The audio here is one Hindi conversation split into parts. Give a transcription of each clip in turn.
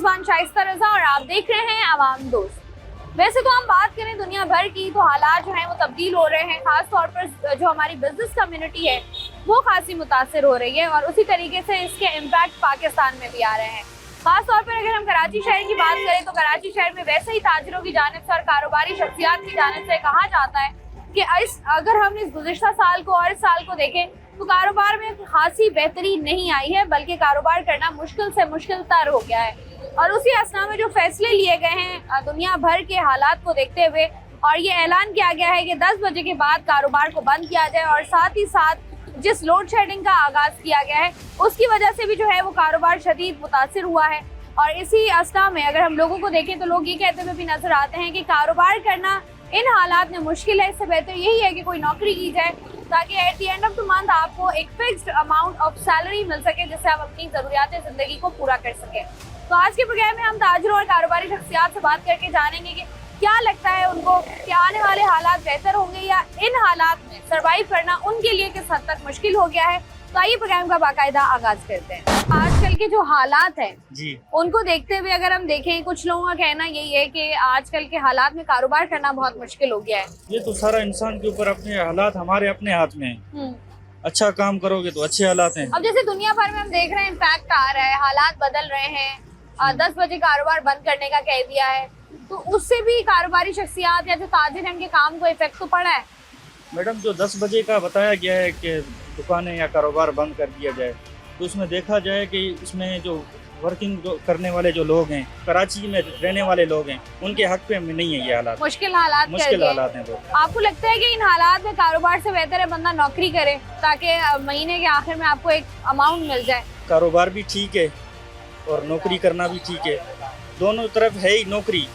मेजबान शाइस्ता रजा और आप देख रहे हैं आवाम दोस्त। वैसे तो हम बात करें दुनिया भर की तो हालात जो हैं वो तब्दील हो रहे हैं, खास तौर पर जो हमारी बिजनेस कम्युनिटी है वो खासी मुतासिर हो रही है और उसी तरीके से इसके इम्पैक्ट पाकिस्तान में भी आ रहे हैं। खास तौर पर अगर हम कराची शहर की बात करें तो कराची शहर में वैसे ही ताजिरों की जानिब से और कारोबारी शख्सियात की जानिब से कहा जाता है कि अगर हम इस गुज़िश्ता साल को और इस साल को देखें तो कारोबार में खासी बेहतरी नहीं आई है, बल्कि कारोबार करना मुश्किल से मुश्किल तर हो गया है। और उसी असना में जो फैसले लिए गए हैं दुनिया भर के हालात को देखते हुए और ये ऐलान किया गया है कि 10 बजे के बाद कारोबार को बंद किया जाए और साथ ही साथ जिस लोड शेडिंग का आगाज किया गया है उसकी वजह से भी जो है वो कारोबार शदीद मुतासिर हुआ है। और इसी असना में अगर हम लोगों को देखें तो लोग ये कहते हुए भी नजर आते हैं कि कारोबार करना इन हालात में मुश्किल है, इससे बेहतर यही है कि कोई नौकरी की जाए ताकि at the end of the month आपको एक फिक्स्ड अमाउंट ऑफ सैलरी मिल सके जिससे आप अपनी ज़रूरियात ज़िंदगी को पूरा कर सकें। तो आज के प्रोग्राम में हम ताजिरों और कारोबारी शख्सियात से बात करके जानेंगे कि क्या लगता है उनको कि आने वाले हालात बेहतर होंगे या इन हालात में सर्वाइव करना उनके लिए किस हद तक मुश्किल हो गया है। तो आइए प्रोग्राम का बाकायदा आगाज करते हैं। आजकल के जो हालात हैं जी उनको देखते हुए अगर हम देखें, कुछ लोगों का कहना यही है कि आजकल के हालात में कारोबार करना बहुत मुश्किल हो गया है। ये तो सारा इंसान के ऊपर अपने हालात हमारे अपने हाथ में है। अच्छा काम करोगे तो अच्छे हालात हैं। अब जैसे दुनिया भर में हम देख रहे हैं इम्पैक्ट आ रहा है, हालात बदल रहे हैं। 10 बजे कारोबार बंद करने का कह दिया है तो उससे भी कारोबारी शख्सियात या जो ताजिर हैं उनके काम को इफेक्ट तो पड़ा है। मैडम जो 10 बजे का बताया गया है कि दुकानें या कारोबार बंद कर दिया जाए तो उसमें देखा जाए कि इसमें जो वर्किंग करने वाले जो लोग हैं, कराची में रहने वाले लोग हैं, उनके हक पे नहीं है ये हालात। मुश्किल हालात हैं वो। आपको लगता है कि इन हालात में कारोबार से बेहतर है बंदा नौकरी करे ताकि महीने के आखिर में आपको एक अमाउंट मिल जाए? कारोबार भी ठीक है और नौकरी करना भी ठीक है, दोनों तरफ है ही। नौकरी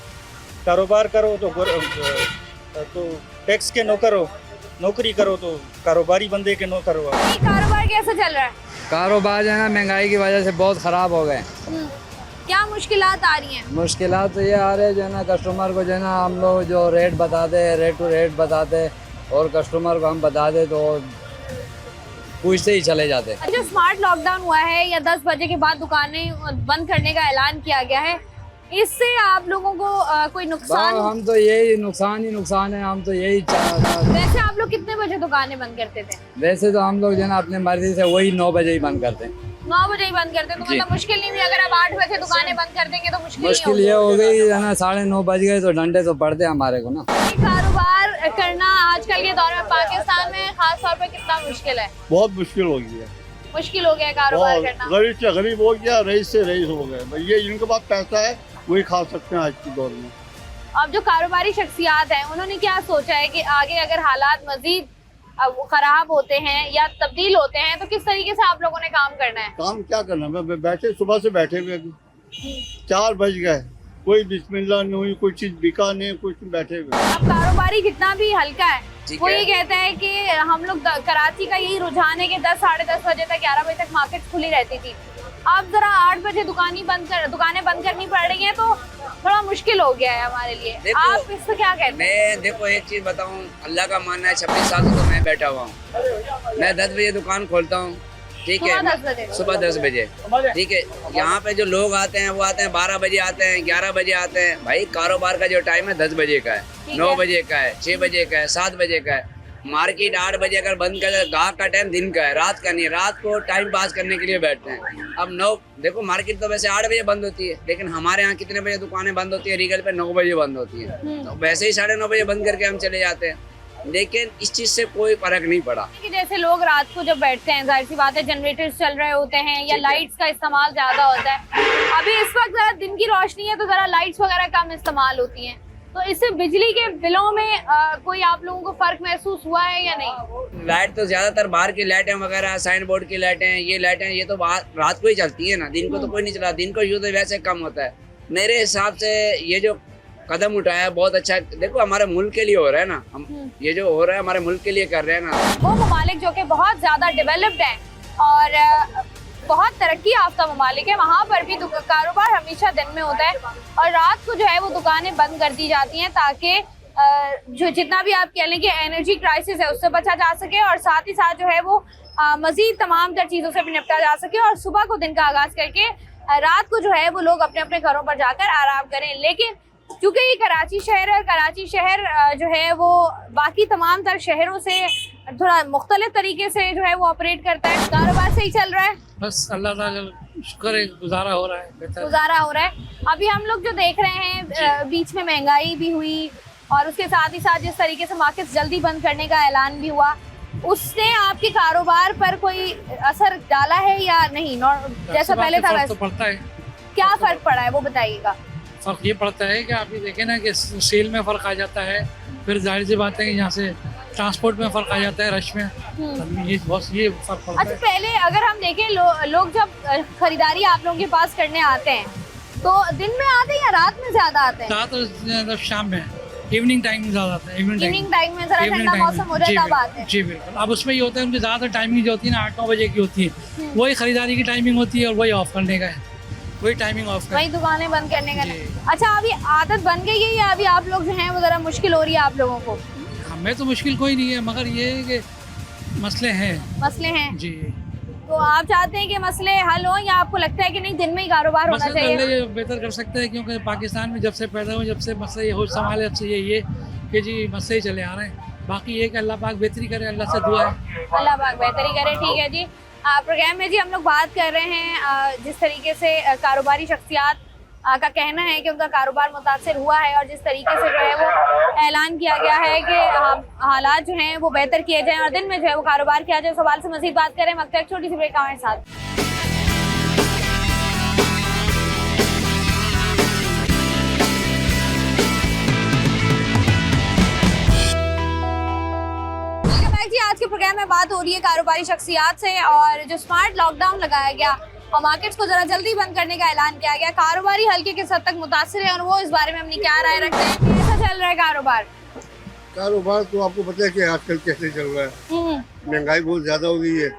कारोबार करो तो टैक्स के नौकर हो, नौकरी करो तो कारोबारी बंदे के नौकर हो। कारोबार कैसे चल रहा है? कारोबार जो है ना महंगाई की वजह से बहुत ख़राब हो गए। क्या मुश्किलात आ रही हैं? मुश्किलात तो ये आ रहे हैं जो है ना कस्टमर को जो है ना हम लोग जो रेट बताते हैं, रेट टू रेट बताते और कस्टमर को हम बताते तो पूछते ही चले जाते। अच्छा, स्मार्ट लॉकडाउन हुआ है या 10 बजे के बाद दुकानें बंद करने का ऐलान किया गया है, इससे आप लोगों को कोई नुकसान? हम तो यही नुकसान है, हम तो यही वैसे आप लोग कितने बजे दुकानें बंद करते थे? वैसे तो हम लोग जो है ना अपने मर्जी से वही 9 बजे ही बंद करते हैं। 9 बजे ही बंद करते हैं तो मतलब मुश्किल नहीं हुई? अगर आप 8 बजे दुकानें बंद कर देंगे तो मुश्किल ये हो गई है ना, 9:30 बज गए तो डंडे तो पड़ते हैं हमारे को ना। कारोबार करना आजकल के दौर में पाकिस्तान में खास तौर पे कितना मुश्किल है? बहुत मुश्किल हो गई है। मुश्किल हो गया कारोबार करना। गरीब से गरीब हो गया, रईस से रईस हो गए। ये जिनके पास पैसा है वही खा सकते हैं आज के दौर में। अब जो कारोबारी शख्सियात हैं उन्होंने क्या सोचा है कि आगे अगर हालात मजीद खराब होते हैं या तब्दील होते हैं तो किस तरीके से आप लोगों ने काम करना है? काम क्या करना है, बैठे सुबह से बैठे हुए, 4 बज गए, कोई बिस्मिल्लाह नहीं हुई, कोई चीज बिका नहीं, कुछ बैठे हुए। अब कारोबारी जितना भी हल्का है वो ये कहता है कि हम लोग कराची का यही रुझान है कि 10 साढ़े 10 बजे तक 11 बजे तक मार्केट खुली रहती थी। अब जरा 8 बजे दुकानें बंद करनी पड़ रही हैं तो थोड़ा मुश्किल हो गया है हमारे लिए। आप इस पर क्या कहते हैं? मैं देखो एक चीज बताऊं, अल्लाह का मानना है 26 साल से तो मैं बैठा हुआ हूँ। मैं 10 बजे दुकान खोलता हूँ, ठीक है, सुबह 10 बजे, ठीक है। यहाँ पे जो लोग आते हैं वो आते हैं 12 बजे आते हैं, 11 बजे आते हैं। भाई कारोबार का जो टाइम है 10 बजे का है, 9 बजे का है, 6 बजे का है, 7 बजे का है। मार्केट 8 बजे अगर बंद कर, गाहक का टाइम दिन का है, रात का नहीं है। रात को टाइम पास करने के लिए बैठते हैं। अब 9 देखो मार्केट तो वैसे 8 बजे बंद होती है, लेकिन हमारे यहाँ कितने बजे दुकानें बंद होती है? रीगल पे 9 बजे बंद होती है, तो वैसे ही 9:30 बजे बंद करके हम चले जाते हैं। लेकिन इस चीज से कोई फर्क नहीं पड़ा कि जैसे लोग रात को जब बैठते हैं, जाहिर सी बात है जनरेटर्स चल रहे होते हैं या लाइट्स का इस्तेमाल ज्यादा होता है। अभी इस वक्त जरा दिन की रोशनी है तो जरा लाइट्स वगैरह कम इस्तेमाल होती हैं, तो इससे बिजली के बिलों में कोई आप लोगों को फर्क महसूस हुआ है या नहीं? लाइट तो ज्यादातर बाहर की लाइटें वगैरह, साइन बोर्ड की लाइटें, ये लाइटें ये तो रात को ही चलती है ना, दिन को तो कोई नहीं चला। दिन को यूज वैसे कम होता है। मेरे हिसाब से ये जो कदम उठाया है बहुत अच्छा। देखो हमारे मुल्क के लिए हो रहा है ना, हम ये जो हो रहा है हमारे मुल्क के लिए कर रहे हैं ना। वो ममालिक जो कि बहुत ज्यादा डेवलप्ड हैं और बहुत तरक्की याफ्ता ममालिक है, वहाँ पर भी कारोबार हमेशा दिन में होता है और रात को जो है वो दुकानें बंद कर दी जाती हैं ताकि जो जितना भी आप कह लें कि एनर्जी क्राइसिस है उससे बचा जा सके और साथ ही साथ जो है वो मजीद तमाम तर चीज़ों से भी निपटा जा सके और सुबह को दिन का आगाज़ करके रात को जो है वो लोग अपने अपने घरों पर जाकर आराम करें। लेकिन चूंकि ये कराची शहर है और कराची शहर जो है वो बाकी तमाम तर शहरों से थोड़ा मुख्तलिफ तरीके से जो है वो ऑपरेट करता है। कारोबार सही चल रहा है? बस अल्लाह ताला शुक्र है, गुजारा हो रहा है, बेहतर गुजारा हो रहा है। अभी हम लोग जो देख रहे हैं बीच में महंगाई भी हुई और उसके साथ ही साथ जिस तरीके से मार्केट्स जल्दी बंद करने का ऐलान भी हुआ, उसने आपके कारोबार पर कोई असर डाला है या नहीं? जैसा पहले था फर्क वैसे तो पड़ता है। क्या फर्क पड़ा है वो बताइएगा। फर्क ये पड़ता है कि आप ये देखें ना कि सेल में फ़र्क आ जाता है, फिर जाहिर सी बात है कि यहाँ से ट्रांसपोर्ट में फ़र्क आ जाता है, रश में। ये फ़र्क पड़ता अच्छा, है। पहले अगर हम देखें लोग जब खरीदारी आप लोगों के पास करने आते हैं तो दिन में आते हैं या रात में ज्यादा आते हैं? मतलब शाम में, इवनिंग टाइम में ज़्यादा आता है। इवनिंग टाइम में जरा ठंडा मौसम हो जाए तब आते हैं। जी बिल्कुल। अब उसमें ये होता है उनकी ज़्यादा टाइमिंग जो होती है ना 8-9 बजे की होती है, वही खरीदारी की टाइमिंग होती है और वही ऑफ करने का है, वही टाइमिंग ऑफ वही दुकानें बंद करने का। जी। अच्छा, अभी आदत बन गई है या अभी आप लोग जो हैं वो जरा मुश्किल हो रही है आप लोगों को? हमें तो मुश्किल कोई नहीं है, मगर ये है कि मसले हैं जी। तो आप चाहते हैं कि मसले हल हो या आपको लगता है कि नहीं दिन में ही कारोबार होना मसले चाहिए? ये बेहतर कर सकते हैं, क्योंकि पाकिस्तान में जब से पैदा हुए जब से मसले ये होश संभाले, जब से ये कि जी मसले ही चले आ रहे हैं। बाकी ये कि अल्लाह पाक बेहतरी करे, अल्लाह से दुआ है अल्लाह पाक बेहतरी करे। ठीक है जी। प्रोग्राम में जी हम लोग बात कर रहे हैं जिस तरीके से कारोबारी शख्सियात का कहना है कि उनका कारोबार मुतासर हुआ है और जिस तरीके से जो है वो ऐलान किया गया है कि हालात जो हैं वो बेहतर किए जाएं और दिन में जो है वो कारोबार किया जाए। सवाल से मज़ीद बात करें वक्त एक छोटी सी ब्रेक हमारे साथ। जी, आज के प्रोग्राम में बात हो रही है कारोबारी शख्सियात से और जो स्मार्ट लॉकडाउन लगाया गया और मार्केट्स को जरा जल्दी बंद करने का ऐलान किया गया, कारोबारी हल्के किस हद तक मुतासिर है और वो इस बारे में अपनी क्या राय रखते हैं? कैसा चल रहा है कारोबार? कारोबार तो आपको पता है कि आजकल कैसे चल रहा है, महंगाई बहुत ज्यादा हो गई है,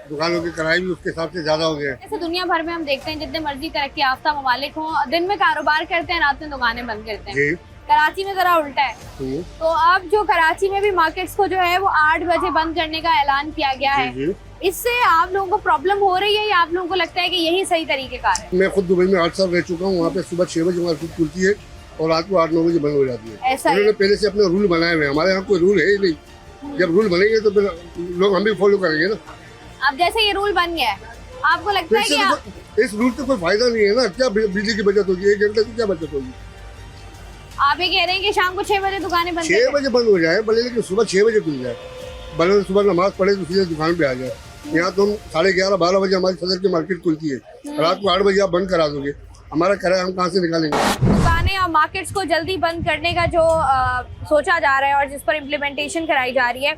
दुकानों की किराए भी उसके हिसाब से ज्यादा हो गए हैं। जैसे दुनिया भर में हम देखते हैं जितने मर्जी तरक्की याफ्ता ममालिक हों, दिन में कारोबार करते हैं, रात में दुकानें बंद करते हैं। जी। कराची में जरा उल्टा है। तो अब जो कराची में भी मार्केट्स को जो है वो 8 बजे बंद करने का ऐलान किया गया है, इससे आप लोगों को प्रॉब्लम हो रही है या आप लोगों को लगता है कि यही सही तरीके का है? मैं खुद दुबई में 8 साल रह चुका हूँ, वहाँ पे सुबह 6 बजे मार्केट खुलती है और रात को 8-9 बजे बंद हो जाती है। ऐसा उन्होंने पहले से अपने रूल बनाए हुए हैं, हमारे यहाँ कोई रूल है ही नहीं। जब रूल बनेंगे तो फिर लोग हम भी फॉलो करेंगे ना। अब जैसे ये रूल बन गया है, आपको लगता है कि इस रूल से कोई फायदा नहीं है ना। क्या बिजली की बचत होगी, 1 घंटे की क्या बचत होगी? आप ये कह रहे हैं कि शाम को 6 बजे दुकानें बंद 6 बजे बंद हो जाए भले, लेकिन सुबह 6 बजे खुल जाए, भले सुबह नमाज पढ़े तो सीधे दुकान पे आ जाए। यहाँ तो हम 11:30-12 बजे हमारी सदर की मार्केट खुलती है, रात को 8 बजे आप बंद करा दोगे, हमारा किराया हम कहाँ से निकालेंगे? दुकानें और मार्केट्स को जल्दी बंद करने का जो सोचा जा रहा है और जिस पर इम्प्लीमेंटेशन कराई जा रही है,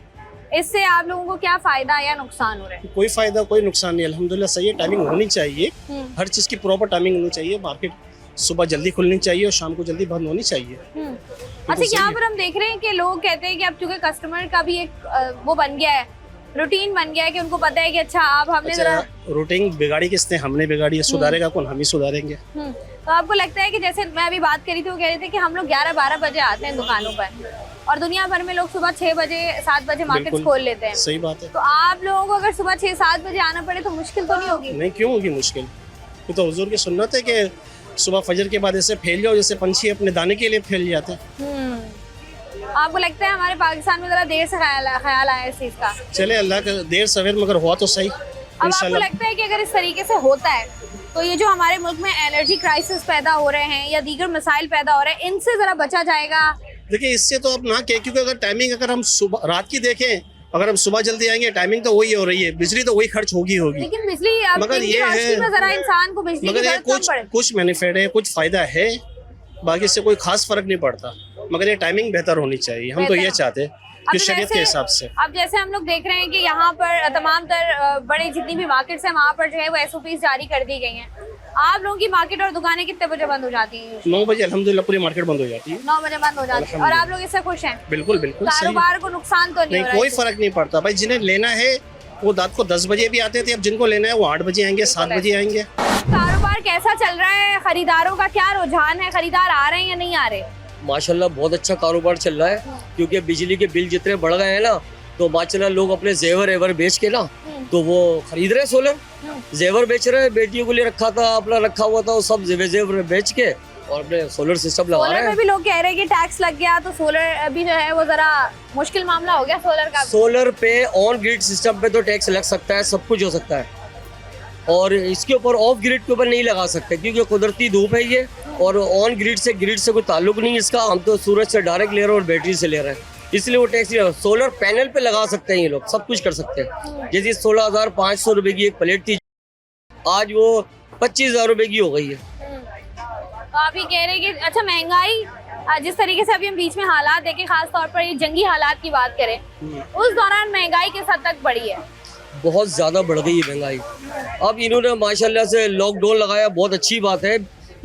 इससे आप लोगों को क्या फायदा या नुकसान हो रहा है? कोई फायदा कोई नुकसान नहीं, अल्हम्दुलिल्लाह सही है। टाइमिंग होनी चाहिए, हर चीज़ की प्रॉपर टाइमिंग होनी चाहिए। मार्केट सुबह जल्दी खुलनी चाहिए और शाम को जल्दी बंद होनी चाहिए। अच्छा, यहाँ पर हम देख रहे हैं कि लोग कहते हैं कि अब चूंकि कस्टमर का भी एक वो बन गया है, रूटीन बन गया है कि उनको पता है कि अच्छा अब हमने जरा रूटीन बिगाड़ी किसने? हमने बिगाड़ी है, सुधारेगा कौन? हम ही सुधारेंगे। तो आपको लगता है कि जैसे मैं अभी बात करी थी, वो कह रहे थे कि हम लोग 11-12 बजे आते हैं दुकानों पर और दुनिया भर में लोग सुबह 6 बजे 7 बजे मार्केट खोल लेते हैं। सही बात है। तो आप लोगों को अगर सुबह 6-7 बजे आना पड़े तो मुश्किल तो नहीं होगी? नहीं, क्यों होगी मुश्किल? ये तो हुजूर की सुन्नत है कि सुबह फजर के बाद ऐसे फैल जाओ जैसे पंछी अपने दाने के लिए फैल जाते हैं। आपको लगता है हमारे पाकिस्तान में जरा देर से ख्याल आया इस चीज का? चले अल्लाह का देर सवेर मगर हुआ तो सही। अब आपको लगता है कि अगर इस तरीके से होता है तो ये जो हमारे मुल्क में एनर्जी क्राइसिस पैदा हो रहे हैं या दीगर मसाइल पैदा हो रहे हैं, इनसे जरा बचा जाएगा? देखिए, इससे तो अब ना कहें, क्योंकि अगर टाइमिंग अगर हम सुबह रात की देखें, अगर हम सुबह जल्दी आएंगे टाइमिंग तो वही हो रही है, बिजली तो वही खर्च होगी। लेकिन बिजली मगर ये है जरा इंसान को बिजली की जरूरत कम पड़े। कुछ बेनिफिट है, कुछ फायदा है, बाकी इससे कोई खास फर्क नहीं पड़ता, मगर ये टाइमिंग बेहतर होनी चाहिए। हम तो ये चाहते हैं कि शरीयत के हिसाब से। अब जैसे हम लोग देख रहे हैं कि यहाँ पर तमाम तर बड़े जितनी भी मार्केट्स हैं वहाँ पर जो है वो SOPs जारी कर दी गई हैं। आप लोगों की मार्केट और दुकानें कितने बजे बंद हो जाती हैं? 9 बजे अल्हम्दुलिल्लाह पूरी मार्केट बंद हो जाती है। 9 बजे बंद हो जाती है और आप लोग इससे खुश हैं? बिल्कुल बिल्कुल। कारोबार को नुकसान तो नहीं हो रहा? कोई फर्क नहीं पड़ता भाई, जिन्हें लेना है वो रात को 10 बजे भी आते थे, अब जिनको लेना है वो 8 बजे आएंगे, 7 बजे आएंगे। कारोबार कैसा चल रहा है? खरीदारों का क्या रुझान है? खरीदार आ रहे हैं या नहीं आ रहे? माशाल्लाह बहुत अच्छा कारोबार चल रहा है, क्योंकि बिजली के बिल जितने बढ़ गए हैं ना, तो माशाल्लाह लोग अपने जेवर एवर बेच के ना तो वो खरीद रहे सोलर, जेवर बेच रहे हैं। बेटियों के लिए रखा था, अपना रखा हुआ था, वो सब जेवर बेच के और अपने सोलर सिस्टम लगा रहे सोलर हैं। में भी लोग कह रहे हैं कि टैक्स लग गया, तो सोलर भी जो है वो जरा मुश्किल मामला हो गया सोलर का। सोलर पे ऑन ग्रिड सिस्टम पे तो टैक्स लग सकता है, सब कुछ हो सकता है, और इसके ऊपर ऑफ ग्रिड के ऊपर नहीं लगा सकते क्योंकि कुदरती धूप है ये, और ऑन ग्रिड से कोई ताल्लुक नहीं इसका। हम तो सूरज से डायरेक्ट ले रहे हैं और बैटरी से ले रहे हैं, इसलिए वो टैक्स नहीं। सोलर पैनल पे लगा सकते हैं ये लोग, सब कुछ कर सकते हैं। जैसे 16,500 रुपए की एक प्लेट थी, आज वो 25,000 रुपए की हो गई है। तो आप ये कह रहे हैं कि अच्छा महंगाई जिस तरीके से अभी हम बीच में हालात देखें, खास तौर पर ये जंगी हालात की बात करें, उस दौरान महंगाई किस हद तक बढ़ी है? बहुत ज़्यादा बढ़ गई है महंगाई। अब इन्होंने माशाल्लाह से लॉकडाउन लगाया, बहुत अच्छी बात है।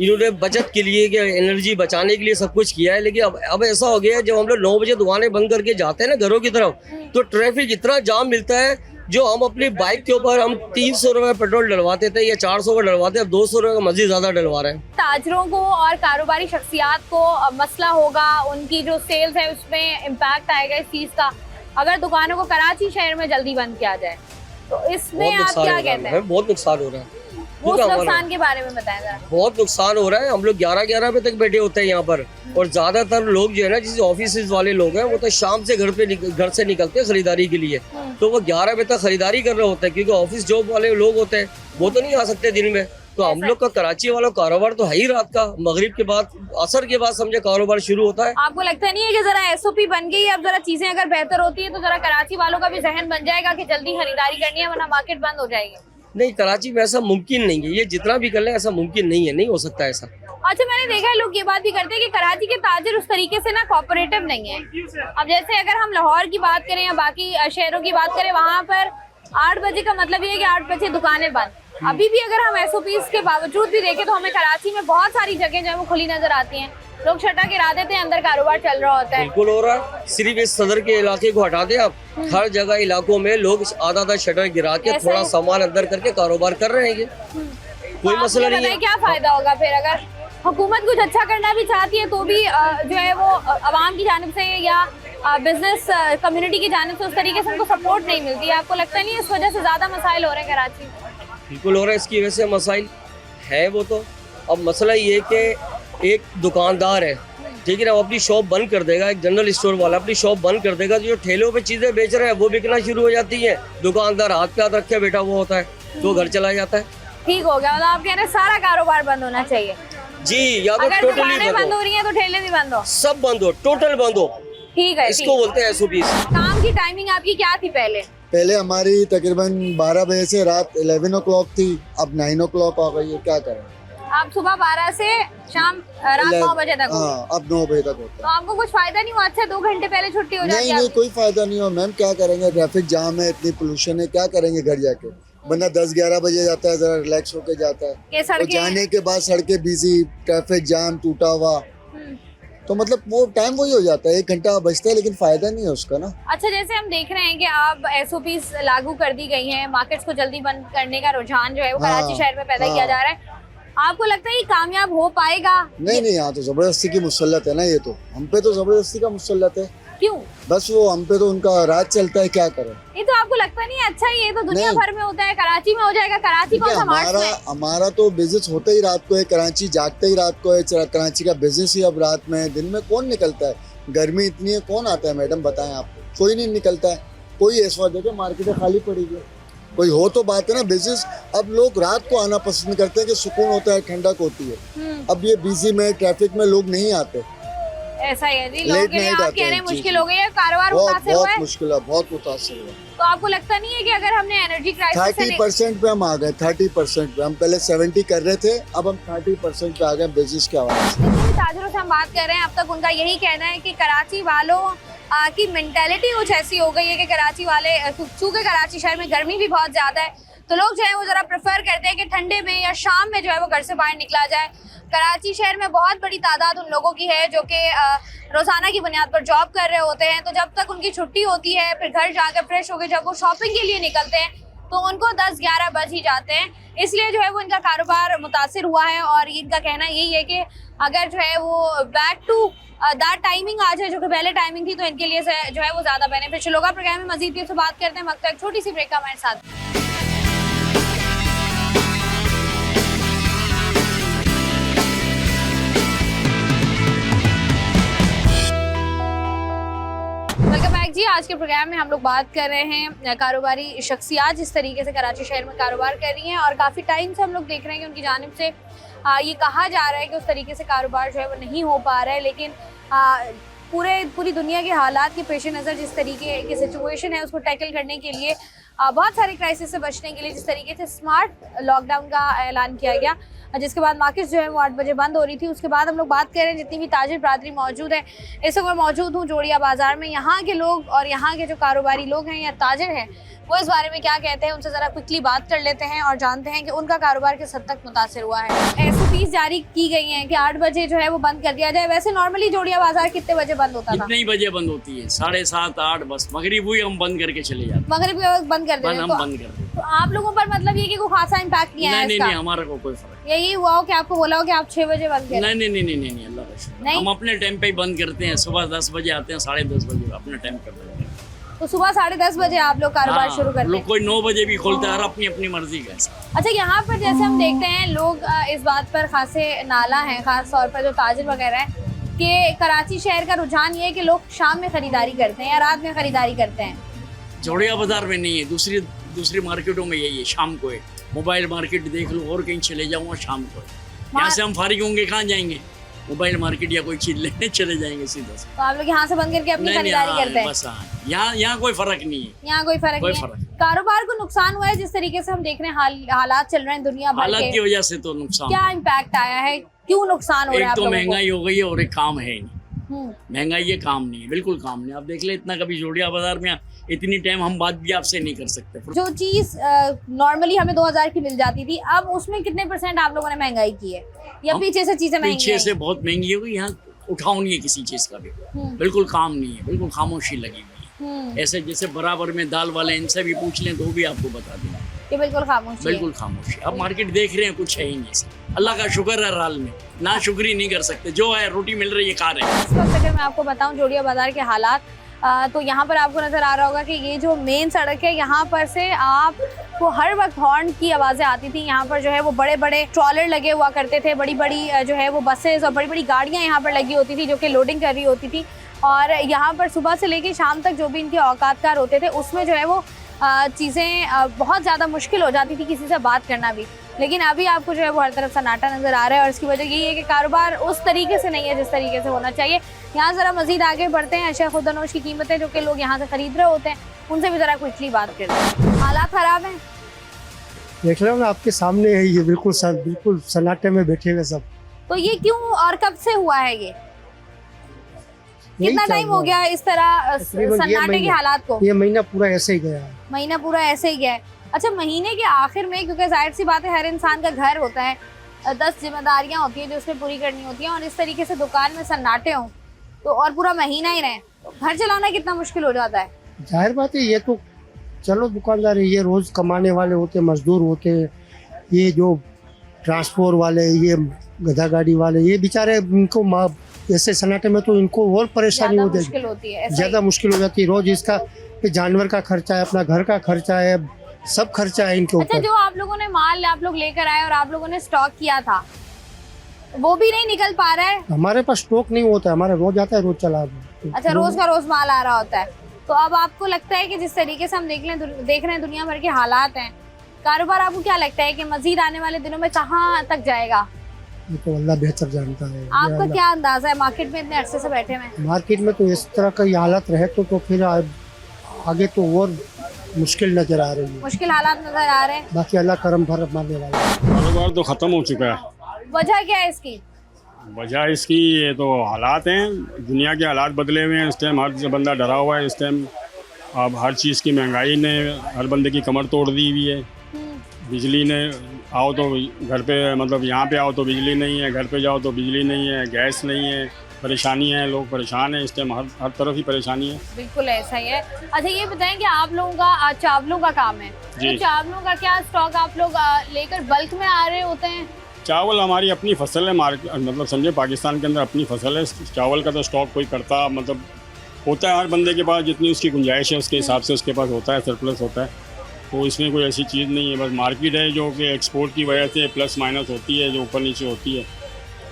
इन्होंने बचत के लिए, कि एनर्जी बचाने के लिए सब कुछ किया है, लेकिन अब ऐसा हो गया है जब हम लोग 9 बजे दुकानें बंद करके जाते हैं ना घरों की तरफ, तो ट्रैफिक इतना जाम मिलता है, जो हम अपनी बाइक के ऊपर हम 300 रुपये पेट्रोल डलवाते थे या 400 का डलवाते, अब 200 रुपये का मजीद ज़्यादा डलवा रहे हैं। ताजरों को और कारोबारी शख्सियात को मसला होगा, उनकी जो सेल्स है उसमें इम्पैक्ट आएगा इस चीज़ का, अगर दुकानों को कराची शहर में जल्दी बंद किया जाए, तो इसमें आप क्या कहते हैं? बहुत नुकसान हो रहा है। उस नुकसान के बारे में बताएं जरा। बहुत नुकसान हो रहा है। हम लोग 11-11 बजे तक बैठे होते हैं यहाँ पर, और ज्यादातर लोग जो है ना, जिस ऑफिस वाले लोग हैं, वो तो शाम से घर से निकलते हैं खरीदारी के लिए, तो वो 11 बजे तक खरीदारी कर रहे होते हैं, क्योंकि ऑफिस जॉब वाले लोग होते हैं, वो तो नहीं आ सकते दिन में। तो हम लोग का कराची वालों का कारोबार तो है ही रात का, मगरिब के बाद, असर के बाद समझे कारोबार शुरू होता है। आपको लगता नहीं है कि जरा SOP बन गई, अब जरा चीजें अगर बेहतर होती है तो जरा कराची वालों का भी जहन बन जाएगा कि जल्दी खरीदारी करनी है, वरना मार्केट बंद हो जाएगी? नहीं, कराची में ऐसा मुमकिन नहीं है, ये जितना भी कर ले ऐसा मुमकिन नहीं है, नहीं हो सकता ऐसा। अच्छा, मैंने देखा है लोग ये बात भी करते हैं कि कराची के ताजिर उस तरीके से ना कोऑपरेटिव नहीं है। अब जैसे अगर हम लाहौर की बात करें या बाकी शहरों की बात करें, वहाँ पर 8 बजे का मतलब ये है कि 8 बजे दुकानें बंद। अभी भी अगर हम SOPs के बावजूद भी देखें तो हमें कराची में बहुत सारी जगह जो है वो खुली नजर आती हैं, लोग शटर गिरा देते हैं, अंदर कारोबार चल रहा होता है। बिल्कुल हो रहा है। सिर्फ इस सदर के इलाके को हटा दें आप, हर जगह इलाकों में लोग आधा शटर गिरा के थोड़ा सामान अंदर करके कारोबार कर रहे हैं, कोई मसला नहीं है। क्या फायदा होगा फिर अगर हुकूमत कुछ अच्छा करना भी चाहती है तो भी जो है वो आवाम की जानिब से या बिजनेस कम्युनिटी की जानिब से उस तरीके से उनको सपोर्ट नहीं मिलती है? आपको लगता नहीं है इस वजह से ज्यादा मसाइल हो रहे हैं कराची में? बिल्कुल हो रहा है, इसकी वजह से मसाइल है। वो तो अब मसला ये कि एक दुकानदार है, ठीक है ना, वो अपनी शॉप बंद कर देगा, एक जनरल स्टोर वाला अपनी शॉप बंद कर देगा, तो जो ठेलों पे चीज़ें बेच रहे हैं वो बिकना शुरू हो जाती हैं, दुकानदार हाथ पे हाथ रखे बैठा हुआ होता है, तो घर चला जाता है। ठीक हो गया, मतलब आप कह रहे हैं सारा कारोबार बंद होना चाहिए? जी, या तो अगर टोटली बंद हो रही है तो ठेले भी बंद हो, सब बंद हो, टोटल बंद हो। ठीक है, इसको बोलते हैं SOPs। काम की टाइमिंग आपकी क्या थी पहले? पहले हमारी तकरीबन 12 बजे से रात 11 o'clock थी, अब 9 o'clock हो गई है, क्या करें? आप सुबह 12 से शाम रात 9 बजे तक? हाँ, अब 9 बजे तक होता तो आपको कुछ फायदा नहीं हुआ? अच्छा, 2 घंटे पहले छुट्टी हो है। जाती है? नहीं, कोई फायदा नहीं हो मैम, क्या करेंगे, ट्रैफिक जाम है, इतनी पोल्यूशन है, क्या करेंगे घर जाके? बंदा 10-11 बजे जाता है, जरा रिलैक्स होके जाता है, तो जाने के बाद सड़कें बिजी, ट्रैफिक जाम टूटा हुआ, तो मतलब वो टाइम वही हो जाता है, 1 घंटा बचता है, लेकिन फायदा नहीं है उसका ना। अच्छा, जैसे हम देख रहे हैं कि आप SOPs लागू कर दी गई हैं, मार्केट्स को जल्दी बंद करने का रुझान जो है वो कराची शहर में पैदा किया जा रहा है, आपको लगता है ये कामयाब हो पाएगा? नहीं, यहाँ तो जबरदस्ती की मुसल्लत है ना, ये तो हम पे तो जबरदस्ती का मुसल्लत है। क्यों? बस वो हम पे तो उनका राज चलता है, क्या करें? ये तो आपको लगता नहीं है? अच्छा, ये तो दुनिया भर में होता है, कराची में हो जाएगा? कराची कौन सा मार्च में? हमारा तो बिजनेस होता ही रात को है, कराची जागता ही रात को है, कराची का बिजनेस ही अब रात में है, दिन में कौन निकलता है? गर्मी इतनी है, कौन आता है मैडम, बताएं आप? कोई नहीं निकलता है, कोई इस वक्त देखे मार्केटें खाली पड़ी है, कोई हो तो बात है ना बिजनेस। अब लोग रात को आना पसंद करते हैं कि सुकून होता है, ठंडक होती है। अब ये बिजी में ट्रैफिक में लोग नहीं आते, ऐसा ही है जी, लोगों के लिए आप कह रहे हैं मुश्किल हो गई है, कारोबार मुतासिर हुआ है? बहुत मुश्किल है, बहुत मुतासिर हुआ। तो आपको लगता नहीं है कि अगर हमने एनर्जी क्राइसिस 30% पे हम आ गए, 30% पे, हम पहले 70 कर रहे थे, अब हम 30% पे आ गए बिजनेस के हवाले से। ताजरों से हम बात कर रहे हैं, अब तक उनका यही कहना है कि कराची वालों की मेंटेलिटी कुछ ऐसी हो गई है कि कराची वाले, चूंकि कराची शहर में गर्मी भी बहुत ज्यादा है, तो लोग जो है वो जरा प्रेफर करते हैं कि ठंडे में या शाम में जो है वो घर से बाहर निकला जाए। कराची शहर में बहुत बड़ी तादाद उन लोगों की है जो कि रोजाना की बुनियाद पर जॉब कर रहे होते हैं, तो जब तक उनकी छुट्टी होती है फिर घर जाकर फ्रेश होकर जब वो शॉपिंग के लिए निकलते हैं तो उनको 10-11 बज ही जाते हैं, इसलिए जो है वो इनका कारोबार मुतासिर हुआ है। और इनका कहना यही है कि अगर जो है वो बैक टू दैट टाइमिंग आ जाए जो कि पहले टाइमिंग थी, तो इनके लिए जो है वो ज़्यादा बेनिफिशियल होगा। प्रोग्राम में मजीद की बात करते हैं, वक्त एक छोटी सी ब्रेक का हमारे साथ। वेलकम बैक जी। आज के प्रोग्राम में हम लोग बात कर रहे हैं कारोबारी शख्सियात जिस तरीके से कराची शहर में कारोबार कर रही हैं, और काफ़ी टाइम से हम लोग देख रहे हैं कि उनकी जानिब से ये कहा जा रहा है कि उस तरीके से कारोबार जो है वो नहीं हो पा रहा है। लेकिन पूरी दुनिया के हालात के पेश नज़र जिस तरीके की सिचुएशन है उसको टैकल करने के लिए, बहुत सारे क्राइसिस से बचने के लिए जिस तरीके से स्मार्ट लॉकडाउन का ऐलान किया गया, जिसके बाद मार्केट जो है वो 8 बजे बंद हो रही थी। उसके बाद हम लोग बात कर रहे हैं जितनी भी ताजिर बरादरी मौजूद है, इस वक्त मैं मौजूद हूँ जोड़िया बाज़ार में। यहाँ के लोग और यहाँ के जो कारोबारी लोग हैं या ताजिर हैं वो इस बारे में क्या कहते हैं, उनसे ज़रा क्विकली बात कर लेते हैं और जानते हैं कि उनका कारोबार किस हद तक मुतासिर हुआ है। SOPs जारी की गई हैं कि 8 बजे जो है वो बंद कर दिया जाए। वैसे नॉर्मली जोड़िया बाज़ार कितने बजे बंद होता था? कितने ही बजे बंद होती है? 7:30 8, बस मगरिब हुई हम बंद करके चले जाते। मगरिब के वक्त बंद कर देते हैं? बंद कर देते। तो आप लोगों पर मतलब ये कि कोई खासा इम्पैक्ट नहीं आया? नहीं, हमारा को कोई फर्क यही हुआ हो कि आपको बोला हो कि आप 6 बजे बंद करें? नहीं, अल्लाह का शुक्र, हम अपने टाइम पे ही बंद करते हैं। सुबह 10 बजे आते हैं, 10:30 बजे अपना टाइम कर देते हैं। तो सुबह 10:30 बजे आप लोग कारोबार शुरू करते हैं? कोई 9 बजे भी खोलते हैं, अपनी अपनी मर्जी का। अच्छा, यहाँ पर जैसे हम देखते हैं लोग इस बात पर खासे नाला हैं, खास तौर पर जो ताजिर वगैरह है, कि कराची शहर का रुझान ये है कि लोग शाम में खरीदारी करते हैं या रात में खरीदारी करते हैं। जोड़िया बाजार में नहीं है, दूसरी मार्केटों में यही है, शाम को है। मोबाइल मार्केट देख लो और कहीं चले जाऊँ शाम को। यहाँ से हम फारिग होंगे कहाँ जाएंगे? मोबाइल मार्केट या कोई चीज लेने चले जाएंगे सीधा। तो आप लोग यहाँ से बंद करके अपनी खरीदारी करते हैं? बस यहाँ कोई फर्क नहीं है। यहाँ कोई फर्क नहीं है। कारोबार को नुकसान हुआ है जिस तरीके से हम देख रहे हैं, हालात चल रहे हैं दुनिया भर के, हालात की वजह से तो नुकसान। क्या इम्पैक्ट आया है, क्यों नुकसान हो रहा है? एक तो महंगाई हो गई है और एक काम है नहीं। महंगाई ये काम नहीं है, बिल्कुल काम नहीं। आप देख ले इतना कभी जोड़िया बाजार में इतनी टाइम हम बात भी आपसे नहीं कर सकते। जो चीज नॉर्मली हमें 2000 की मिल जाती थी, अब उसमें कितने % आप लोगों ने महंगाई की है या पीछे से चीजें महंगी? पीछे से बहुत महंगी हो गई। यहाँ उठाव नहीं है किसी चीज का भी, बिल्कुल काम नहीं है, बिल्कुल खामोशी लगी हुई है। ऐसे जैसे बराबर में दाल वाले, इनसे भी पूछ लें तो भी आपको बता दें कि बिल्कुल खामोशी, बिल्कुल खामोशी। अब मार्केट देख रहे हैं, कुछ है ही नहीं। अल्लाह का शुक्र है हाल में, ना शुक्री नहीं कर सकते। जो है रोटी मिल रही है खा रहे हैं। इस वक्त अगर मैं आपको बताऊं जोड़िया बाजार के हालात, तो यहाँ पर आपको नज़र आ रहा होगा कि ये जो मेन सड़क है, यहाँ पर से आपको हर वक्त हॉर्न की आवाज़ें आती थी। यहाँ पर जो है वो बड़े बड़े ट्रॉलर लगे हुआ करते थे, बड़ी बड़ी जो है वो बसेस और बड़ी बड़ी गाड़ियाँ यहाँ पर लगी होती थी जो कि लोडिंग कर रही होती थी। और यहाँ पर सुबह से लेकर शाम तक जो भी इनके औकातकार होते थे, उसमें जो है वो चीज़ें बहुत ज़्यादा मुश्किल हो जाती थी किसी से बात करना भी। लेकिन अभी आपको जो है वो हर तरफ सन्नाटा नज़र आ रहा है, और इसकी वजह यही है कि कारोबार उस तरीके से नहीं है जिस तरीके से होना चाहिए। यहाँ ज़रा मज़ीद आगे बढ़ते हैं। अशा खुदनोश की कीमतें जो कि लोग यहाँ से ख़रीद रहे होते हैं, उनसे भी ज़रा क्विकली बात करते हैं। हालात ख़राब हैं, देख रहे हो ना आपके सामने है, ये बिल्कुल सन्नाटे में बैठे हुए सब। तो ये क्यों और कब से हुआ है? ये कितना टाइम हो गया इस तरह सन्नाटे के हालात को? ये महीना पूरा ऐसे ही गया। महीना पूरा ऐसे ही गया है। अच्छा, महीने के आखिर में, क्योंकि जाहिर सी बात है हर इंसान का घर होता है, 10 जिम्मेदारियां होती हैं जो उसने पूरी करनी होती हैं, और इस तरीके से दुकान में सन्नाटे हों तो और पूरा महीना ही रहे, तो घर चलाना कितना मुश्किल हो जाता है। जाहिर बात है, ये तो चलो दुकानदार है, ये रोज कमाने वाले होते, मजदूर होते, ये जो ट्रांसपोर्ट वाले, ये गधा गाड़ी वाले, ये बेचारे इनको ऐसे सन्नाटे में तो इनको और परेशानी हो जाती है, ज़्यादा मुश्किल हो जाती है। रोज इसका जानवर का खर्चा है, अपना घर का खर्चा है, सब खर्चा है इनके ऊपर। अच्छा, जो आप लोगों ने माल आप लोग लेकर आए और आप लोगों ने स्टॉक किया था, वो भी नहीं निकल पा रहा है? हमारे पास स्टॉक नहीं होता है, हमारा रोज आता है, रोज चला। अच्छा, रोज का रोज माल आ रहा होता है। तो अब आपको लगता है कि जिस तरीके से हम देख रहे हैं दुनिया भर के हालात हैं, कारोबार आपको क्या लगता है कि मजीद आने वाले दिनों में कहाँ तक जाएगा? ये तो अल्लाह बेहतर जानता है। आपका क्या अंदाजा है? मार्केट में इतने अरसे से बैठे हुए, मार्केट में तो इस तरह का हालत रहे तो फिर आगे तो और मुश्किल नजर आ रही है, मुश्किल हालात नजर आ रहे हैं। बाकी अल्लाह करम भर मारने वाला है। कारोबार तो ख़त्म हो चुका है। वजह क्या है इसकी? वजह इसकी ये तो हालात हैं, दुनिया के हालात बदले हुए हैं। इस टाइम हर बंदा डरा हुआ है। इस टाइम अब हर चीज़ की महंगाई ने हर बंदे की कमर तोड़ दी हुई है। बिजली ने आओ तो घर पे, मतलब यहाँ पे आओ तो बिजली नहीं है, घर पे जाओ तो बिजली नहीं है, गैस नहीं है, परेशानी है, लोग परेशान हैं इस टाइम, हर तरफ ही परेशानी है। बिल्कुल ऐसा ही है। अच्छा ये बताएं कि आप लोगों का चावलों का काम है, तो चावलों का क्या स्टॉक आप लोग लेकर बल्क में आ रहे होते हैं? चावल हमारी अपनी फसल है, मार्केट मतलब समझे पाकिस्तान के अंदर अपनी फसल है। चावल का तो स्टॉक कोई करता मतलब होता है हर बंदे के पास, जितनी उसकी गुंजाइश है उसके हिसाब से उसके पास होता है, सरप्लस होता है। तो इसमें कोई ऐसी चीज़ नहीं है, बस मार्केट है जो कि एक्सपोर्ट की वजह से प्लस माइनस होती है, जो ऊपर नीचे होती है।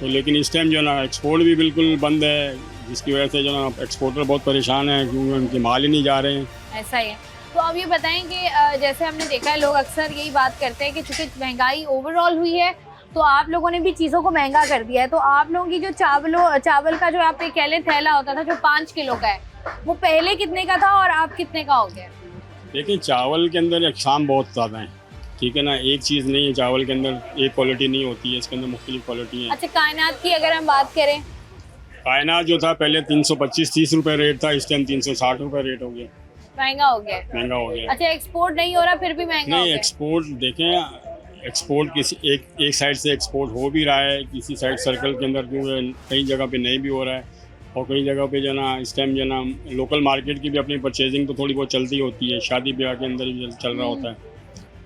तो लेकिन इस टाइम जो ना एक्सपोर्ट भी बिल्कुल बंद है, जिसकी वजह से जो ना एक्सपोर्टर बहुत परेशान है क्योंकि उनके माल ही नहीं जा रहे हैं। ऐसा ही है। तो अब ये बताएं कि जैसे हमने देखा है लोग अक्सर यही बात करते हैं कि चूँकि महंगाई ओवरऑल हुई है तो आप लोगों ने भी चीज़ों को महंगा कर दिया है। तो आप लोगों की जो चावल का जो आप कह लें थैला होता था जो 5 किलो का है, वो पहले कितने का था और आप कितने का हो गया? देखिए चावल के अंदर अक़साम बहुत ज़्यादा हैं, ठीक है ना, एक चीज़ नहीं है चावल के अंदर, एक क्वालिटी नहीं होती है, इसके अंदर मुख्तलिफ क्वालिटी है। अच्छा कायनात की अगर हम बात करें, कायनात जो था पहले 325-30 रुपये रेट था, इस टाइम 360 रुपये रेट हो गया, महंगा हो गया। महंगा हो गया। अच्छा एक्सपोर्ट नहीं हो रहा फिर भी महंगा हो नहीं, गया? एक्सपोर्ट देखें, एक्सपोर्ट किसी एक साइड से एक्सपोर्ट हो भी रहा है, किसी साइड सर्कल के अंदर क्योंकि कई जगह पे नहीं भी हो रहा है, और कई जगह पे जो ना इस टाइम जो ना लोकल मार्केट की भी अपनी परचेजिंग तो थोड़ी बहुत चलती होती है, शादी ब्याह के अंदर भी चल रहा होता है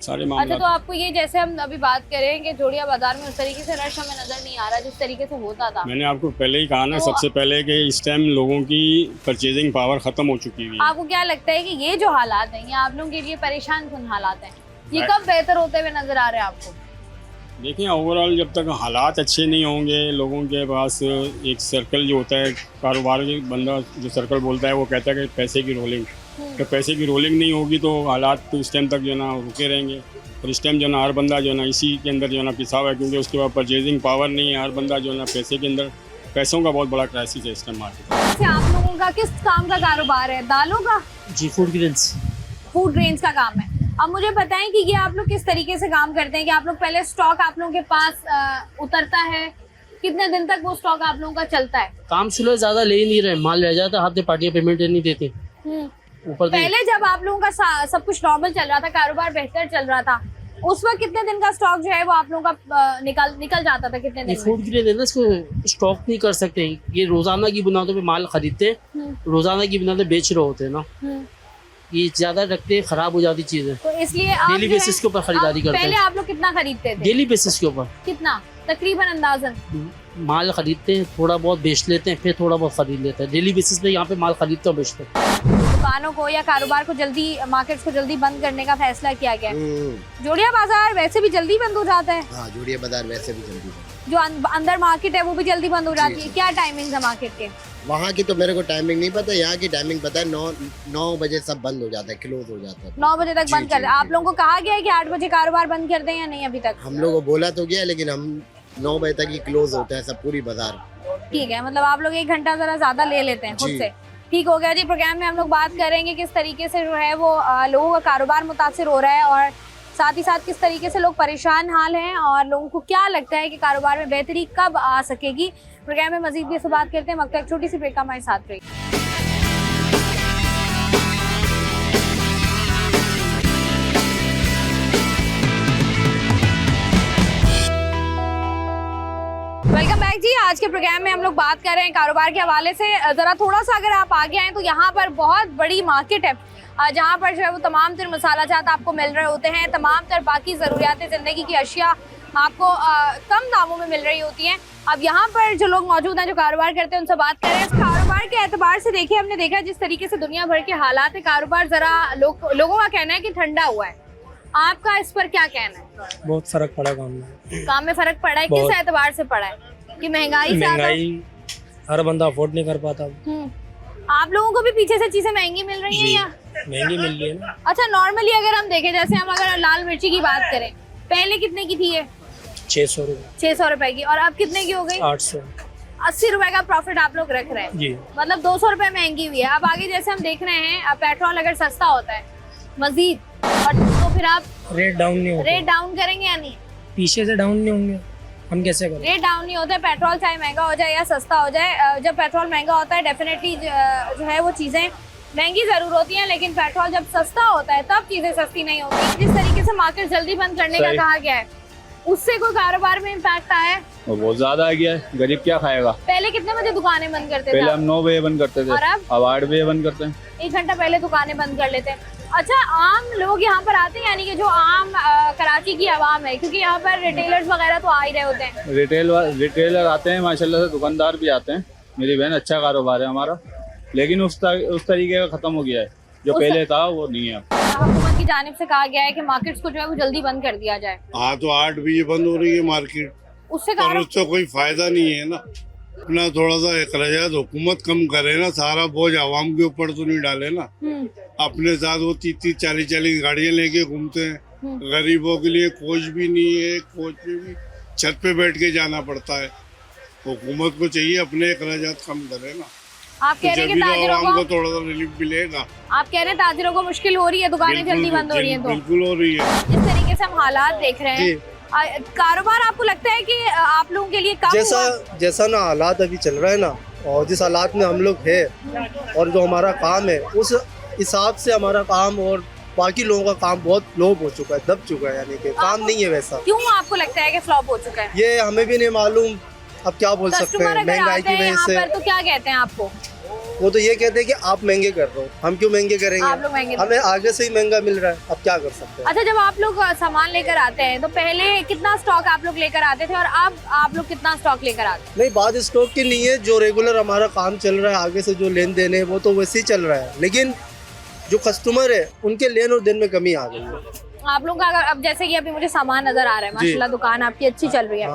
सारे मामले। अच्छा तो आपको ये जैसे हम अभी बात करें कि जोड़िया बाजार में उस तरीके से रश हमें नजर नहीं आ रहा जिस तरीके से होता था? मैंने आपको पहले ही कहा ना तो सबसे पहले कि इस टाइम लोगों की परचेजिंग पावर खत्म हो चुकी है। आपको क्या लगता है कि ये जो हालात हैं ये आप लोगों के लिए परेशान कुन हालात हैं, ये कब बेहतर होते हुए नजर आ रहे हैं आपको? देखिए ओवरऑल जब तक हालात अच्छे नहीं होंगे, लोगों के पास एक सर्कल जो होता है कारोबार के बंदा जो सर्कल बोलता है वो कहता है कि पैसे की रोलिंग, तो पैसे की रोलिंग नहीं होगी तो हालात तो इस टाइम तक जो ना रुके रहेंगे। और इस टाइम जो ना हर बंदा जो ना इसी के अंदर जो ना पिसा हुआ है क्योंकि उसके पास परचेजिंग पावर नहीं है, हर बंदा जो ना पैसे के अंदर, पैसों का बहुत बड़ा क्राइसिस है इस टाइम मार्केट में। अच्छा आप लोगों का किस काम का कारोबार है? दालों का? जी फूड ग्रेन्स। फूड ग्रेन्स का काम है। अब मुझे बताएं कि ये आप लोग किस तरीके से काम करते हैं कि आप लोग पहले स्टॉक आप लोगों के पास उतरता है, कितने दिन तक वो स्टॉक आप लोगों का चलता है? काम शुरू ज्यादा ले ही नहीं रहे, माल रह जाता है, हाथ में पार्टियां पेमेंट नहीं देती। ऊपर पहले जब आप लोगों का सब कुछ नॉर्मल चल रहा था, कारोबार बेहतर चल रहा था, उस वक्त कितने दिन का स्टॉक जो है वो आप लोगों का निकल जाता था? कितने दिन? फूड ग्रेन है ना, इसको स्टॉक नहीं कर सकते, ये रोजाना की बुनियादों पे माल खरीदते, रोजाना की बुनियादों बेच रहे होते हैं ना, ये ज्यादा रखते खराब हो जाती चीजें, तो इसलिए आप डेली बेसिस के ऊपर खरीदारी करते हैं। पहले आप लोग कितना खरीदते थे? डेली बेसिस के ऊपर कितना तकरीबन अंदाजन? माल खरीदते हैं, थोड़ा बहुत बेच लेते हैं, फिर थोड़ा बहुत खरीद लेते हैं। डेली बेसिस पे यहाँ पे माल खरीदते और बेचते हैं। दुकानों को या कारोबार को जल्दी, मार्केट्स को जल्दी बंद करने का फैसला किया गया है। जोड़िया बाजार वैसे भी जल्दी बंद हो जाता है? हाँ जोड़िया बाजार वैसे भी जल्दी, जो अंदर मार्केट है वो भी जल्दी बंद हो जाती है। क्या टाइमिंग है मार्केट के? वहाँ की तो मेरे को टाइमिंग नहीं पता, यहाँ की टाइमिंग पता है, 9 बजे सब बंद हो जाता है, क्लोज हो जाता है। 9 बजे तक बंद कर दे। आप लोगों को कहा गया है कि 8 बजे कारोबार बंद कर दें या नहीं अभी तक? हम लोगों को बोला तो गया लेकिन हम 9 बजे तक ही क्लोज होता है सब पूरी बाजार। ठीक है, मतलब आप लोग 1 घंटा जरा ज्यादा ले लेते हैं खुद से। ठीक हो गया जी। प्रोग्राम में हम लोग बात करेंगे किस तरीके से जो है वो लोगों का कारोबार मुतासिर हो रहा है और साथ ही साथ किस तरीके से लोग परेशान हाल हैं और लोगों को क्या लगता है कि कारोबार में बेहतरी कब आ सकेगी। प्रोग्राम में मजीद भी इस बात करते हैं, मगर एक छोटी सी ब्रेक का हमारे साथ रही। वेलकम बैक जी। आज के प्रोग्राम में हम लोग बात कर रहे हैं कारोबार के हवाले से। जरा थोड़ा सा अगर आप आगे आए तो यहाँ पर बहुत बड़ी मार्केट है जहाँ पर जो है वो तमाम तर मसाला जात आपको मिल रहे होते हैं, तमाम तर बाकी ज़रूरियात ज़िंदगी की अशिया आपको कम दामों में मिल रही होती हैं। अब यहाँ पर जो लोग मौजूद हैं जो कारोबार करते हैं उनसे बात करें। इस कारोबार के एतबार से देखिए, हमने देखा जिस तरीके से दुनिया भर के हालात है, कारोबार ज़रा लोगों का कहना है कि ठंडा हुआ है। आपका इस पर क्या कहना है? बहुत फर्क पड़ा काम में। काम में फर्क पड़ा है? किस एतबार से पड़ा है? कि महंगाई हर बंदा अफोर्ड नहीं कर पाता। आप लोगों को भी पीछे से चीजें महंगी मिल रही हैं या महंगी मिल रही है ना? अच्छा नॉर्मली अगर हम देखें, जैसे हम अगर लाल मिर्ची की बात करें, पहले कितने की थी ये? 600 रुपए। 600 रुपए की, और अब कितने की हो गई? 800। 80 रुपए का प्रॉफिट आप लोग रख रहे हैं जी। मतलब 200 रुपए महंगी हुई है। अब आगे जैसे हम देख रहे हैं, अब पेट्रोल अगर सस्ता होता है मजीद, और तो फिर आप रेट डाउन नहीं होता। रेट डाउन करेंगे या नहीं? पीछे से डाउन नहीं होंगे, हम कैसे करें? रेट डाउन नहीं होता है, पेट्रोल चाहे महंगा हो जाए या सस्ता हो जाए। जब पेट्रोल महंगा होता है डेफिनेटली जो है वो चीज़ें महंगी ज़रूर होती हैं, लेकिन पेट्रोल जब सस्ता होता है तब चीज़ें सस्ती नहीं होती। जिस तरीके से मार्केट जल्दी बंद करने का कहा गया है, उससे कोई कारोबार में इम्पैक्ट आया है? और बहुत ज्यादा आ गया है, गरीब क्या खाएगा। पहले कितने बजे दुकानें बंद करते थे? पहले हम 9 बजे बंद करते थे, और अब 8 बजे बंद करते हैं। 1 घंटा पहले दुकानें बंद कर लेते हैं। अच्छा, आम लोग यहाँ पर आते हैं, यानी कि जो आम कराची की आवाम है, क्योंकि यहाँ पर रिटेलर्स वगैरह तो आ ही रहे होते हैं। रिटेलर आते हैं माशाल्लाह से, दुकानदार भी आते हैं। मेरी बहन अच्छा कारोबार है हमारा, लेकिन उस तरीके का खत्म हो गया है, जो पहले था वो नहीं है। हुकूमत की जानिब से कहा गया है कि मार्केट्स को जो है वो जल्दी बंद कर दिया जाए। हाँ, तो 8 बजे बंद हो रही है मार्केट, उससे पर उससे कोई फायदा नहीं है ना। अपना थोड़ा सा अखराजात हुकूमत कम करे ना, सारा बोझ आवाम के ऊपर तो नहीं डाले ना। अपने साथ वो 30-40 गाड़ियाँ लेके घूमते हैं। गरीबों के लिए कोच भी नहीं है, कोच पे भी छत पे बैठ के जाना पड़ता है। हुकूमत को चाहिए अपने अखराजात कम करे ना, आप कह रहे हैं कि ताजिरों को थोड़ा सा रिलीफ मिलेगा। आप कह रहे हैं ताजिरों को मुश्किल हो रही है, दुकानें जल्दी बंद हो रही हैं, तो बिल्कुल हो रही है। जिस तरीके से हम हालात देख रहे हैं, कारोबार आपको लगता है कि आप लोगों के लिए कम हुआ? जैसा ना हालात अभी चल रहा है ना, और जिस हालात में हम लोग है और जो हमारा काम है, उस हिसाब से हमारा काम और बाकी लोगों का काम बहुत फ्लॉप हो चुका है, दब चुका है, यानी कि काम नहीं है वैसा। क्यों आपको लगता है कि फ्लॉप हो चुका है? ये हमें भी नहीं मालूम, अब क्या बोल सकते हैं, महंगाई की वजह से। तो क्या कहते हैं आपको? वो तो ये कहते हैं कि आप महंगे कर रहे हो, हम क्यों महंगे करेंगे, आप लोग महंगे, हमें आगे से ही महंगा मिल रहा है, अब क्या कर सकते हैं। अच्छा, जब आप लोग सामान लेकर आते हैं तो पहले कितना स्टॉक आप लोग लेकर आते थे और अब आप लोग कितना स्टॉक लेकर आते हैं? नहीं, बात स्टॉक की नहीं है, जो रेगुलर हमारा काम चल रहा है, आगे से जो लेन देन है वो तो वैसे ही चल रहा है, लेकिन जो कस्टमर है उनके लेन और देन में कमी आ गई है। आप लोग का अगर अब जैसे कि अभी मुझे सामान नजर आ रहा है, माशाल्लाह दुकान आपकी अच्छी चल रही है,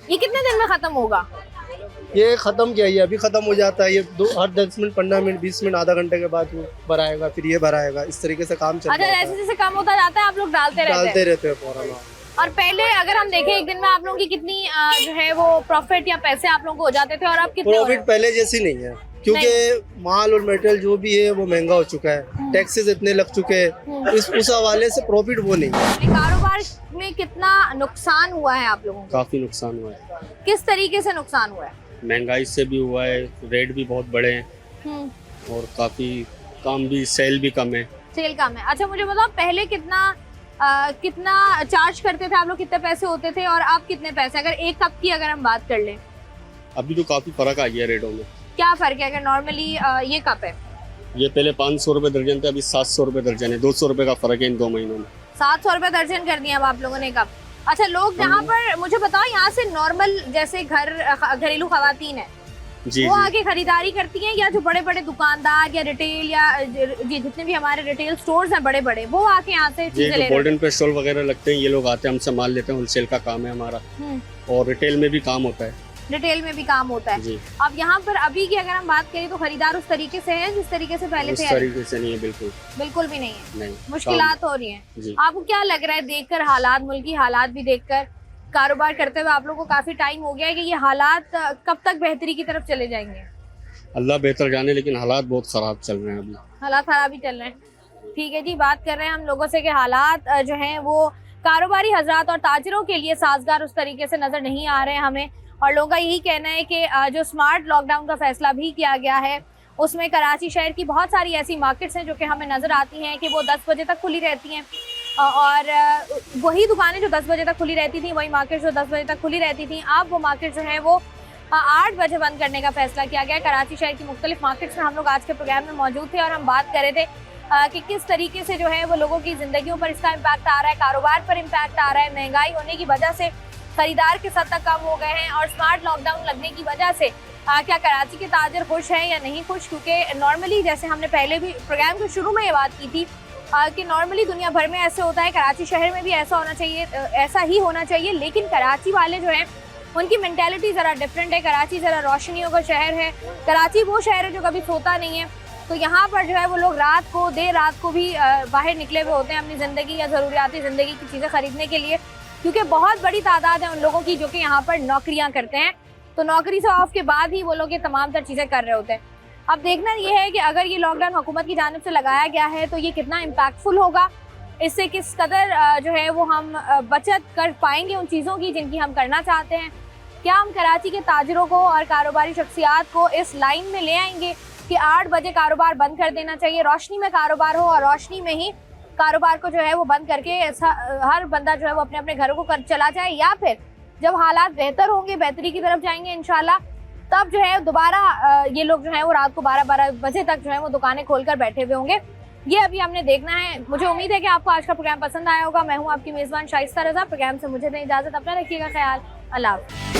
ये कितने दिन में खत्म होगा? ये खत्म क्या, ये अभी खत्म हो जाता है, ये हर 10 मिनट 15 मिनट 20 मिनट आधा घंटे के बाद वो भराएगा, फिर ये भराएगा, इस तरीके से काम चल रहा है। जैसे जैसे कम होता जाता है आप लोग डालते रहते हैं फौरन। और पहले अगर हम देखें एक दिन में आप लोगों की कितनी जो है वो प्रॉफिट या पैसे आप लोगों को हो जाते थे, और अब कितने? प्रॉफिट पहले जैसी नहीं है, क्योंकि माल और मटेरियल जो भी है वो महंगा हो चुका है, टैक्सेस इतने लग चुके हैं, उस हवाले से प्रॉफिट वो नहीं है। कारोबार में कितना नुकसान हुआ है आप लोगों को? काफी नुकसान हुआ है। किस तरीके से नुकसान हुआ है? महंगाई से भी हुआ है, रेट भी बहुत बड़े हैं और काफी काम भी, सेल भी कम है। सेल कम है। अच्छा, मुझे बताओ पहले कितना चार्ज करते थे आप लोग, कितने पैसे होते थे और अब कितने पैसे? अगर एक कप की अगर हम बात कर लें, अभी तो काफी फर्क आ गया रेटों में। क्या फर्क है? अगर नॉर्मली ये कप है, ये पहले 500 रुपए दर्जन थे, अभी 700 रुपए दर्जन है, 200 रुपए का फर्क है इन 2 महीनों में। 700 रुपए दर्जन कर दिया अब आप लोगों ने कप। अच्छा, लोग यहाँ पर मुझे बताओ, यहाँ से नॉर्मल जैसे घरेलू खवातीन है, वो आके खरीदारी करती हैं, या जो बड़े बड़े दुकानदार या रिटेल या जितने भी हमारे रिटेल स्टोर्स हैं बड़े बड़े, वो आके यहाँ से चीजें ले रहे हैं? गोल्डन पे स्टॉल वगैरह लगते हैं, ये लोग आते हैं, हमसे माल लेते हैं, होलसेल का काम है हमारा, और रिटेल में भी काम होता है। रिटेल में भी काम होता है। अब यहाँ पर अभी की अगर हम बात करें तो खरीदार उस तरीके से है जिस तरीके से पहले थे? उस तरीके से नहीं है, बिल्कुल भी नहीं है। नहीं, मुश्किलात हो रही हैं। आपको क्या लग रहा है देखकर, हालात, मुल्की हालात भी देखकर, कारोबार करते हुए आप लोगों को काफी टाइम हो गया है, कि ये हालात कब तक बेहतरी की तरफ चले जाएंगे? अल्लाह बेहतर जाने, लेकिन हालात बहुत खराब चल रहे हैं अभी। हालात खराब ही चल रहे हैं। ठीक है जी, बात कर रहे हैं हम लोगों से कि हालात जो हैं वो कारोबारी हजरात और ताजिरों के लिए साजगार उस तरीके से नजर नहीं आ रहे हैं हमें, और लोगों का यही कहना है कि जो स्मार्ट लॉकडाउन का फैसला भी किया गया है, उसमें कराची शहर की बहुत सारी ऐसी मार्केट्स हैं जो कि हमें नज़र आती हैं कि वो 10 बजे तक खुली रहती हैं, और वही दुकानें जो 10 बजे तक खुली रहती थी, वही मार्केट जो 10 बजे तक खुली रहती थी, अब वो मार्केट जो है वो 8 बजे बंद करने का फैसला किया गया है। कराची शहर की मुख्तलिफ मार्केट्स में हम लोग आज के प्रोग्राम में मौजूद थे और हम बात कर रहे थे कि किस तरीके से जो है वो लोगों की ज़िंदगियों पर इसका इम्पैक्ट आ रहा है, कारोबार पर इम्पैक्ट आ रहा है। महंगाई होने की वजह से खरीदार के सद तक कम हो गए हैं, और स्मार्ट लॉकडाउन लगने की वजह से क्या कराची के ताजिर खुश हैं या नहीं खुश? क्योंकि नॉर्मली जैसे हमने पहले भी प्रोग्राम के शुरू में ये बात की थी कि नॉर्मली दुनिया भर में ऐसे होता है, कराची शहर में भी ऐसा होना चाहिए, ऐसा ही होना चाहिए, लेकिन कराची वाले जो हैं उनकी मेंटालिटी ज़रा डिफरेंट है। कराची ज़रा रोशनियों का शहर है, कराची वो शहर है जो कभी सोता नहीं है, तो यहाँ पर जो है वो लोग रात को, देर रात को भी बाहर निकले हुए होते हैं अपनी ज़िंदगी या ज़रूरियाती ज़िंदगी की चीज़ें ख़रीदने के लिए, क्योंकि बहुत बड़ी तादाद है उन लोगों की जो कि यहाँ पर नौकरियाँ करते हैं, तो नौकरी से ऑफ के बाद ही वो लोग ये तमाम तर चीज़ें कर रहे होते हैं। अब देखना ये है कि अगर ये लॉकडाउन हुकूमत की जानिब से लगाया गया है तो ये कितना इम्पैक्टफुल होगा, इससे किस कदर जो है वो हम बचत कर पाएंगे उन चीज़ों की जिनकी हम करना चाहते हैं। क्या हम कराची के ताजिरों को और कारोबारी शख्सियात को इस लाइन में ले आएंगे कि 8 बजे कारोबार बंद कर देना चाहिए, रोशनी में कारोबार हो और रोशनी में ही कारोबार को जो है वो बंद करके हर बंदा जो है वो अपने अपने घरों को कर चला जाए, या फिर जब हालात बेहतर होंगे, बेहतरी की तरफ जाएंगे इंशाल्लाह, तब जो है दोबारा ये लोग जो है वो रात को 12-12 बजे तक जो है वो दुकानें खोलकर बैठे हुए होंगे। ये अभी हमने देखना है। मुझे उम्मीद है कि आपको आज का प्रोग्राम पसंद आया होगा। मैं हूँ आपकी मेज़बान शाइस्ता रज़ा। प्रोग्राम से मुझे दें इजाज़त। अपना रखिएगा ख्याल। अल्लाह हाफ़िज़।